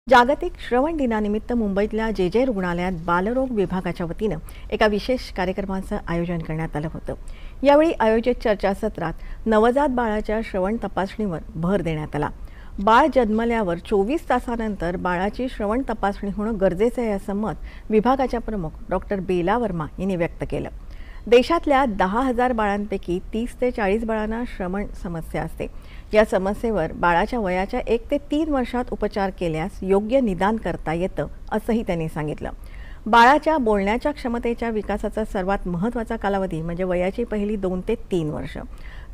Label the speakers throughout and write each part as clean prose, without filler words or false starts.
Speaker 1: जागतिक श्रवण दिनानिमित्त मुंबईतल्या जे रुग्णालयात बालरोग विभागाच्या वतीनं एका विशेष कार्यक्रमाचं आयोजन करण्यात आलं होतं। यावेळी आयोजित चर्चासत्रात नवजात बाळाच्या श्रवण तपासणीवर भर देण्यात आला। बाळ जन्मल्यावर 24 तासानंतर बाळाची श्रवण तपासणी होणं गरजेचं आहे असं मत विभागाच्या प्रमुख डॉक्टर बेला वर्मा यांनी व्यक्त केलं। देशातल्या 10,000 बाळांपैकी 30 ते 40 बाळांना श्रवण समस्या असते। या समस्येवर बाळाच्या वयाच्या 1 ते 3 वर्षात उपचार केल्यास योग्य निदान करता येतं असंही त्यांनी सांगितलं। बाळाच्या बोलण्याच्या क्षमतेच्या विकासाचा सर्वात महत्त्वाचा कालावधी म्हणजे वयाची पहिली 2 ते 3 वर्ष।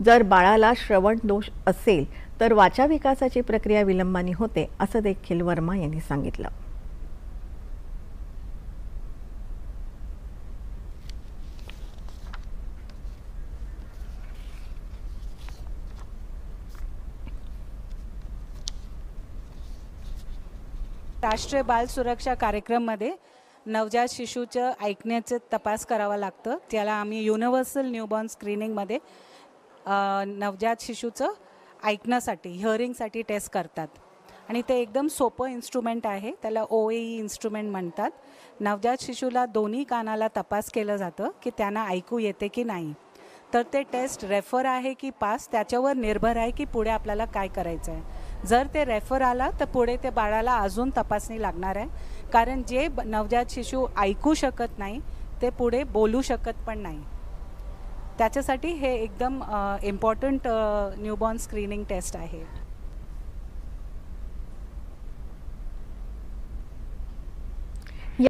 Speaker 1: जर बाळाला श्रवण दोष असेल तर वाचा विकासाची प्रक्रिया विलंबाने होते असं देखील वर्मा यांनी सांगितलं।
Speaker 2: राष्ट्रीय बाल सुरक्षा कार्यक्रममध्ये नवजात शिशूचं ऐकण्याचं तपास करावा लागतं। त्याला आम्ही युनिव्हर्सल न्यूबॉर्न स्क्रीनिंगमध्ये नवजात शिशूचं ऐकण्यासाठी हिअरिंगसाठी टेस्ट करतात आणि ते एकदम सोपं इन्स्ट्रुमेंट आहे। त्याला OAE इन्स्ट्रुमेंट म्हणतात। नवजात शिशूला दोन्ही कानाला तपास केलं जातं की त्यांना ऐकू येते की नाही। तर ते टेस्ट रेफर आहे की पास त्याच्यावर निर्भर आहे की पुढे आपल्याला काय करायचं आहे। जर ते रेफर आला तर पुढे ते बाळाला अजून तपासणी लागणार आहे, कारण जे नवजात शिशू ऐकू शकत नाही ते पुढे बोलू शकत पण नाही। त्याच्यासाठी हे एकदम इम्पॉर्टंट न्यूबॉर्न स्क्रीनिंग टेस्ट आहे।